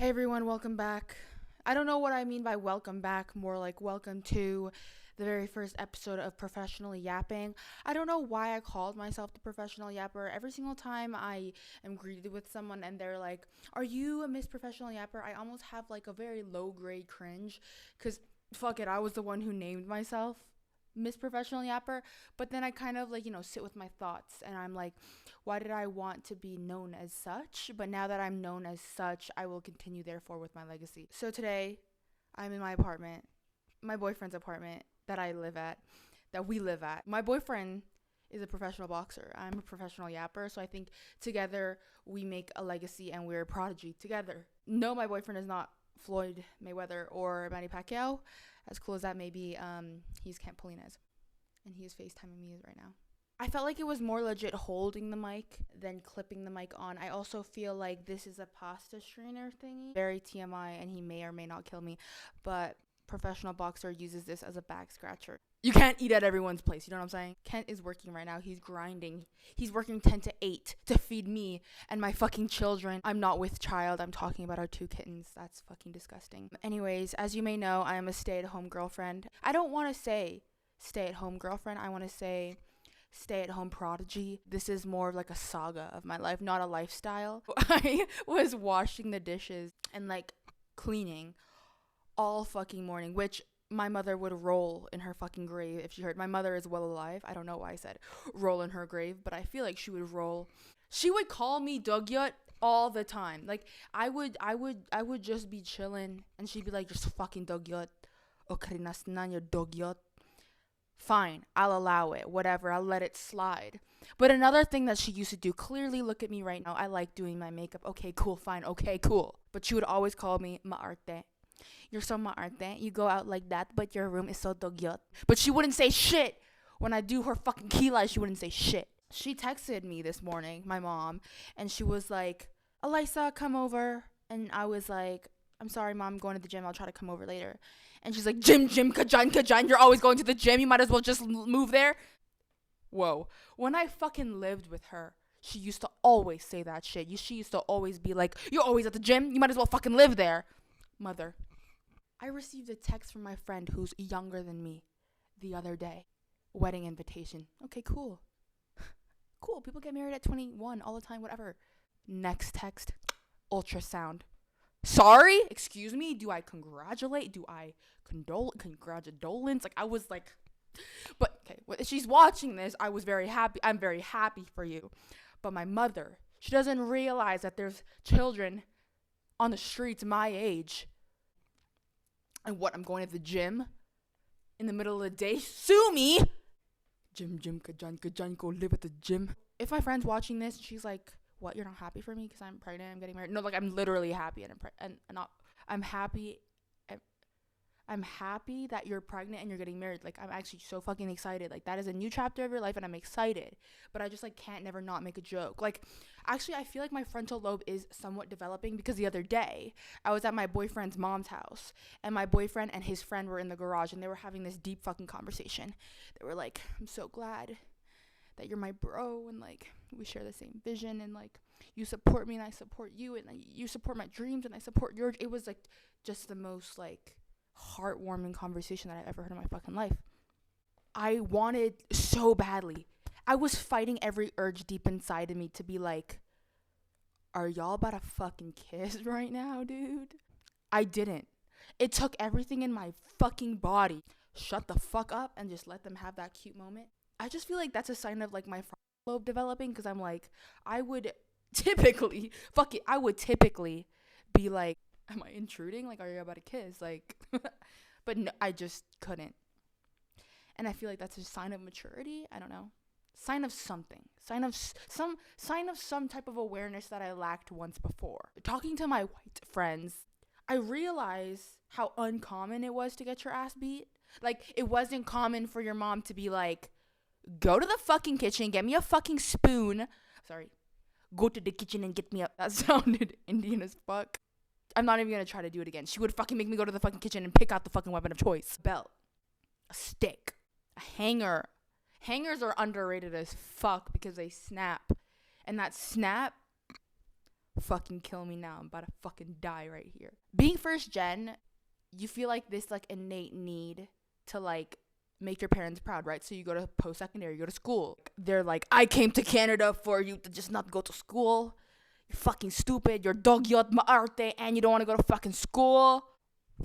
Hey everyone, welcome back. I don't know what I mean by welcome back, more like welcome to the very first episode of Professionally Yapping. I don't know why I called myself the professional yapper. Every single time I am greeted with someone and they're like, "Are you a Miss Professional Yapper?" I almost have like a very low grade cringe because fuck it, I was the one who named myself Miss Professional Yapper. But then I kind of like, sit with my thoughts and I'm like, why did I want to be known as such? But now that I'm known as such, I will continue therefore with my legacy. So today, I'm in my apartment, my boyfriend's apartment that we live at. My boyfriend is a professional boxer. I'm a professional yapper, so I think together we make a legacy and we're a prodigy together. No, my boyfriend is not Floyd Mayweather or Manny Pacquiao. As cool as that may be, he's Camp Polina's, and he is FaceTiming me right now. I felt like it was more legit holding the mic than clipping the mic on. I also feel like this is a pasta strainer thingy. Very TMI, and he may or may not kill me, but professional boxer uses this as a back scratcher. You can't eat at everyone's place, you know what I'm saying? Kent is working right now. He's grinding. He's working 10 to 8 to feed me and my fucking children. I'm not with child. I'm talking about our 2 kittens. That's fucking disgusting. Anyways, as you may know, I am a stay-at-home girlfriend. I don't want to say stay-at-home girlfriend. I want to say stay-at-home prodigy. This is more of like a saga of my life, not a lifestyle. I was washing the dishes and like cleaning all fucking morning, which my mother would roll in her fucking grave if she heard. My mother is well alive. I don't know why I said roll in her grave, but I feel like she would roll. She would call me Dogyot all the time. Like I would just be chilling and she'd be like, "Just fucking Dogyot. Okrinas nanya Dogyot." Fine, I'll allow it. Whatever, I'll let it slide. But another thing that she used to do, clearly look at me right now. I like doing my makeup. Okay, cool, fine. Okay, cool. But she would always call me Maarte. You're so maarte. You go out like that, but your room is so dogyot. But she wouldn't say shit. When I do her fucking kilai, she wouldn't say shit. She texted me this morning, my mom, and she was like, "Elisa, come over." And I was like, "I'm sorry, Mom, I'm going to the gym. I'll try to come over later." And she's like, Gym, kajan. You're always going to the gym. You might as well just move there. Whoa. When I fucking lived with her, she used to always say that shit. She used to always be like, "You're always at the gym. You might as well fucking live there." Mother. I received a text from my friend who's younger than me the other day. Wedding invitation. Okay, cool. Cool. People get married at 21 all the time, whatever. Next text. Ultrasound. Sorry? Excuse me? Do I congratulate? Do I condole? Congratulance? Like, I was like... But, okay, if she's watching this, I was very happy. I'm very happy for you. But my mother, she doesn't realize that there's children on the streets my age. And what, I'm going to the gym in the middle of the day? Sue me! Gym, kajan, go live at the gym. If my friend's watching this, she's like, "What, you're not happy for me because I'm pregnant, I'm getting married?" No, like, I'm literally happy I'm happy that you're pregnant and you're getting married. Like, I'm actually so fucking excited. Like, that is a new chapter of your life and I'm excited. But I just, like, can't never not make a joke. Like, actually, I feel like my frontal lobe is somewhat developing because the other day, I was at my boyfriend's mom's house. And my boyfriend and his friend were in the garage and they were having this deep fucking conversation. They were like, "I'm so glad that you're my bro and, like, we share the same vision and, like, you support me and I support you and, like, you support my dreams and I support yours." It was, like, just the most, like, heartwarming conversation that I've ever heard in my fucking life. I wanted so badly. I was fighting every urge deep inside of me to be like, "Are y'all about to fucking kiss right now, dude?" I didn't. It took everything in my fucking body. Shut the fuck up and just let them have that cute moment. I just feel like that's a sign of, like, my frontal lobe developing because I'm like, I would typically be like, "Am I intruding? Like, are you about to kiss?" Like, but no, I just couldn't. And I feel like that's a sign of maturity. I don't know. Sign of something. Sign of some type of awareness that I lacked once before. Talking to my white friends, I realized how uncommon it was to get your ass beat. Like, it wasn't common for your mom to be like, "Go to the fucking kitchen, get me a fucking spoon." Sorry. "Go to the kitchen and get me a..." That sounded Indian as fuck. I'm not even gonna try to do it again. She would fucking make me go to the fucking kitchen and pick out the fucking weapon of choice. A belt. A stick. A hanger. Hangers are underrated as fuck because they snap. And that snap fucking kill me now. I'm about to fucking die right here. Being first gen, you feel like this like innate need to like make your parents proud, right? So you go to post-secondary, you go to school. They're like, I came to Canada for you to just not go to school. You're fucking stupid. You're dogyot maarte and you don't want to go to fucking school.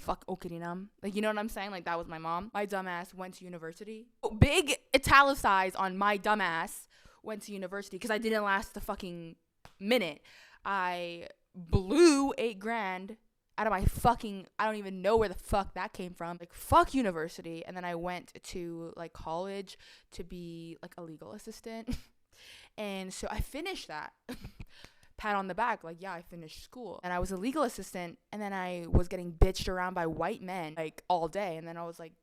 Fuck okirinam. Like, you know what I'm saying? Like, that was my mom. My dumbass went to university. Big italicized on my dumbass went to university because I didn't last the fucking minute. I blew $8,000 out of my fucking, I don't even know where the fuck that came from. Like, fuck university. And then I went to like college to be like a legal assistant. And so I finished that. Pat on the back, like, yeah, I finished school. And I was a legal assistant, and then I was getting bitched around by white men like all day. And then I was like,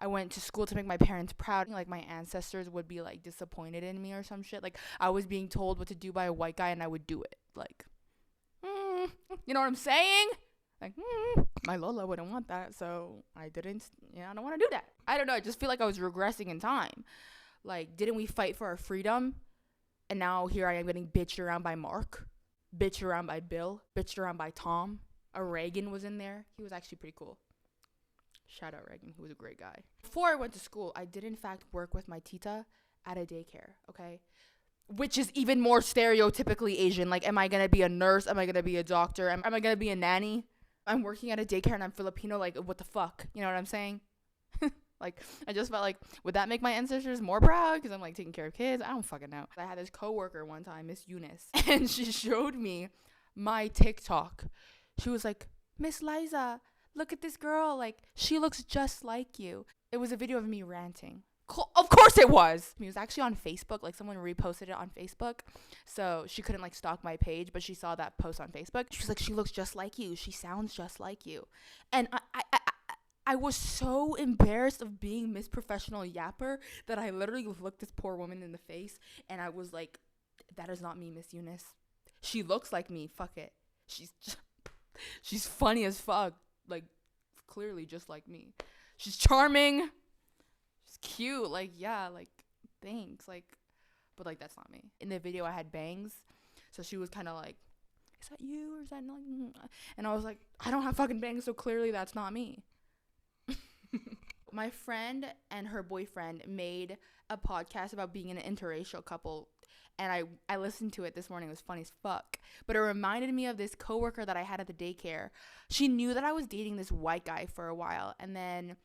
I went to school to make my parents proud. Like, my ancestors would be like disappointed in me or some shit. Like, I was being told what to do by a white guy and I would do it. Like, you know what I'm saying? Like, my Lola wouldn't want that, so I didn't. Yeah, I don't want to do that. I don't know. I just feel like I was regressing in time. Like, didn't we fight for our freedom? And now here I am getting bitched around by Mark, bitched around by Bill, bitched around by Tom. A Reagan was in there. He was actually pretty cool. Shout out Reagan. He was a great guy. Before I went to school, I did in fact work with my tita at a daycare, okay? Which is even more stereotypically Asian. Like, am I going to be a nurse? Am I going to be a doctor? Am I going to be a nanny? I'm working at a daycare and I'm Filipino. Like, what the fuck? You know what I'm saying? Like, I just felt like, would that make my ancestors more proud? Because I'm, like, taking care of kids. I don't fucking know. I had this coworker one time, Miss Eunice, and she showed me my TikTok. She was like, Miss Liza, look at this girl. Like, she looks just like you. It was a video of me ranting. Of course it was. It was actually on Facebook. Like, someone reposted it on Facebook. So she couldn't, like, stalk my page, but she saw that post on Facebook. She was like, she looks just like you. She sounds just like you. And I was so embarrassed of being Miss Professional Yapper that I literally looked this poor woman in the face and I was like, that is not me, Miss Eunice. She looks like me. Fuck it. She's funny as fuck. Like, clearly just like me. She's charming. She's cute. Like, yeah, like, thanks. Like, but like, that's not me. In the video, I had bangs. So she was kind of like, is that you or is that not you? And I was like, I don't have fucking bangs, so clearly that's not me. My friend and her boyfriend made a podcast about being an interracial couple, and I listened to it this morning. It was funny as fuck, but it reminded me of this coworker that I had at the daycare. She knew that I was dating this white guy for a while, and then,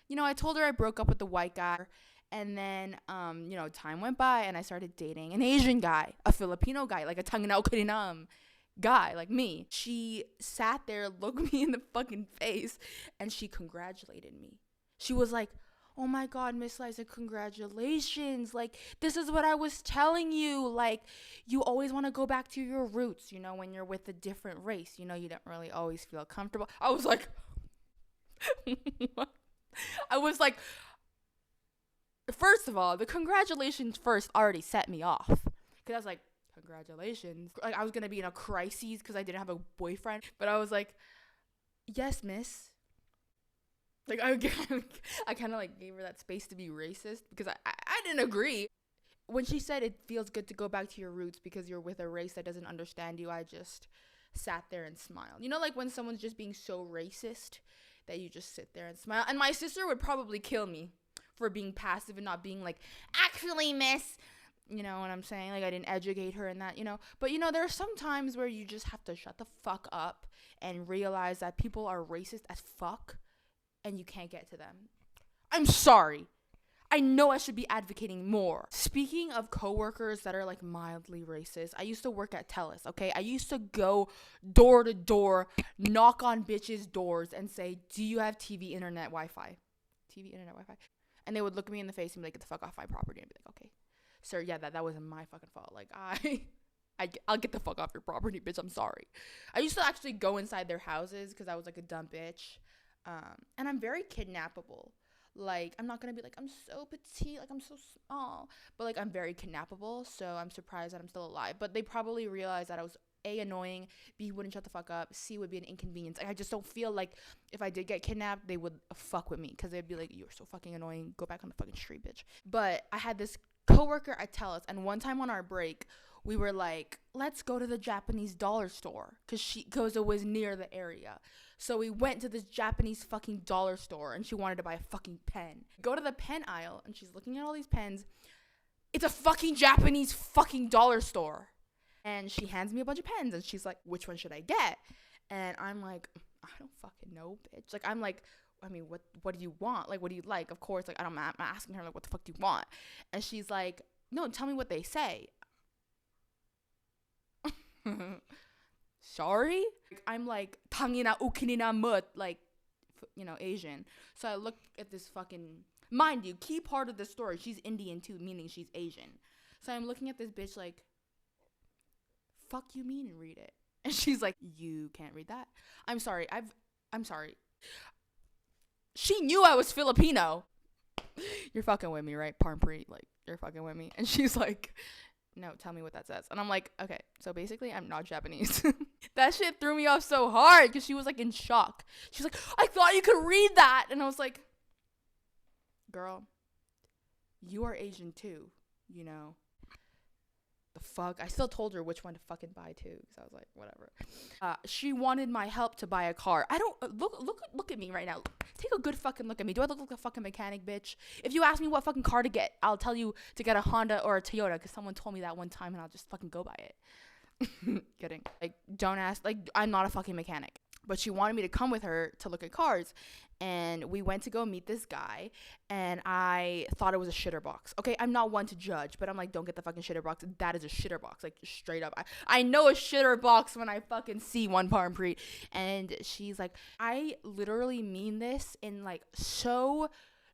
you know, I told her I broke up with the white guy, and then, you know, time went by, and I started dating an Asian guy, a Filipino guy, like a Tanginao Karinam guy like me. She sat there, looked me in the fucking face, and she congratulated me. She was like, oh my God, Miss Liza, congratulations. Like, this is what I was telling you. Like, you always want to go back to your roots, you know, when you're with a different race. You know, you don't really always feel comfortable. I was like, what? I was like, first of all, the congratulations first already set me off. Because I was like, congratulations. Like, I was going to be in a crisis because I didn't have a boyfriend. But I was like, yes, miss. Like, I kind of like gave her that space to be racist because I didn't agree. When she said it feels good to go back to your roots because you're with a race that doesn't understand you, I just sat there and smiled. You know, like when someone's just being so racist that you just sit there and smile. And my sister would probably kill me for being passive and not being like, actually, miss. You know what I'm saying? Like, I didn't educate her in that, you know. But, you know, there are some times where you just have to shut the fuck up and realize that people are racist as fuck. And you can't get to them. I'm sorry. I know I should be advocating more. Speaking of coworkers that are like mildly racist, I used to work at TELUS, okay? I used to go door to door, knock on bitches' doors and say, do you have TV, internet, Wi-Fi? TV, internet, Wi-Fi? And they would look me in the face and be like, get the fuck off my property. And I'd be like, okay. Sir, yeah, that wasn't my fucking fault. Like, I'll get the fuck off your property, bitch. I'm sorry. I used to actually go inside their houses because I was like a dumb bitch. And I'm very kidnappable. Like, I'm not gonna be like, I'm so petite, like I'm so small, but like I'm very kidnappable, so I'm surprised that I'm still alive. But they probably realized that I was A, annoying, B, wouldn't shut the fuck up, C, would be an inconvenience. Like, I just don't feel like if I did get kidnapped, they would fuck with me, because they'd be like, you're so fucking annoying, go back on the fucking street, bitch. But I had this coworker at TELUS, and one time on our break, we were like, let's go to the Japanese dollar store because it was near the area. So we went to this Japanese fucking dollar store and she wanted to buy a fucking pen. Go to the pen aisle and she's looking at all these pens. It's a fucking Japanese fucking dollar store. And she hands me a bunch of pens and she's like, which one should I get? And I'm like, I don't fucking know, bitch. Like, I'm like, I mean, what do you want? Like, what do you like? Of course, like, I'm asking her, like, what the fuck do you want? And she's like, no, tell me what they say. Sorry? I'm like, tangina ukinina mut, like, Asian. So I look at this fucking, mind you, key part of the story, she's Indian too, meaning she's Asian. So I'm looking at this bitch like, fuck you mean and read it. And she's like, you can't read that? I'm sorry. I'm sorry. She knew I was Filipino. You're fucking with me, right? Parmpri, like, you're fucking with me. And she's like, no, tell me what that says. And I'm like, okay, so basically I'm not Japanese. That shit threw me off so hard because she was like in shock. She's like, I thought you could read that. And I was like, girl, you are Asian too, The fuck? I still told her which one to fucking buy too, because I was like, whatever. She wanted my help to buy a car. I don't look at me right now. Take a good fucking look at me. Do I look like a fucking mechanic, bitch? If you ask me what fucking car to get, I'll tell you to get a Honda or a Toyota, because someone told me that one time, and I'll just fucking go buy it. Kidding. Like, don't ask. Like, I'm not a fucking mechanic. But she wanted me to come with her to look at cars. And we went to go meet this guy. And I thought it was a shitter box. Okay, I'm not one to judge. But I'm like, don't get the fucking shitter box. That is a shitter box. Like, straight up. I know a shitter box when I fucking see one Parmpri. And she's like, I literally mean this in, like, so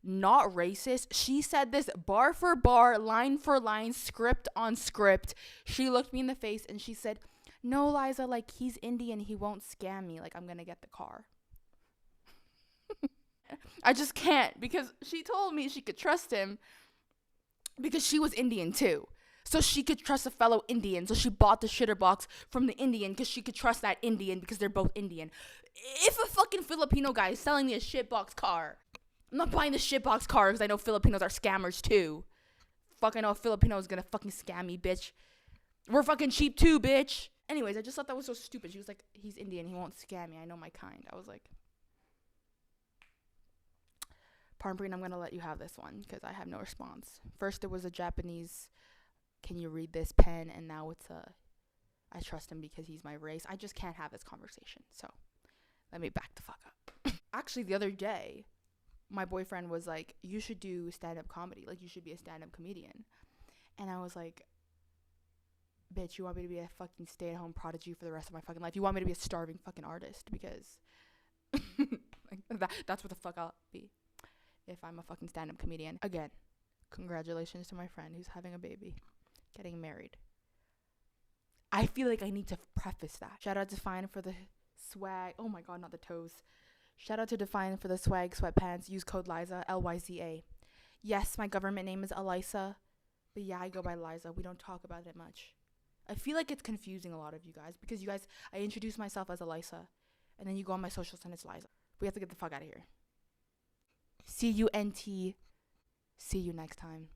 not racist. She said this bar for bar, line for line, script on script. She looked me in the face and she said, no, Liza, like, he's Indian. He won't scam me. Like, I'm going to get the car. I just can't, because she told me she could trust him because she was Indian too. So she could trust a fellow Indian. So she bought the shitter box from the Indian because she could trust that Indian because they're both Indian. If a fucking Filipino guy is selling me a shitbox car, I'm not buying the shitbox car because I know Filipinos are scammers too. Fuck, I know a Filipino is going to fucking scam me, bitch. We're fucking cheap too, bitch. Anyways, I just thought that was so stupid. She was like, he's Indian. He won't scam me. I know my kind. I was like, Parmpreen, I'm going to let you have this one because I have no response. First, it was a Japanese, can you read this pen? And now it's I trust him because he's my race. I just can't have this conversation. So let me back the fuck up. Actually, the other day, my boyfriend was like, you should do stand-up comedy. Like, you should be a stand-up comedian. And I was like, bitch, you want me to be a fucking stay-at-home prodigy for the rest of my fucking life? You want me to be a starving fucking artist? Because like, that's what the fuck I'll be if I'm a fucking stand-up comedian. Again, congratulations to my friend who's having a baby, getting married. I feel like I need to preface that. Shout out to Define for the swag. Oh my god, not the toes. Shout out to Define for the swag sweatpants. Use code Liza, Lyza. Yes, my government name is Elisa, but yeah, I go by Liza. We don't talk about it much. I feel like it's confusing a lot of you guys because you guys, I introduce myself as Elisa, and then you go on my socials and it's Liza. We have to get the fuck out of here. CUNT. See you next time.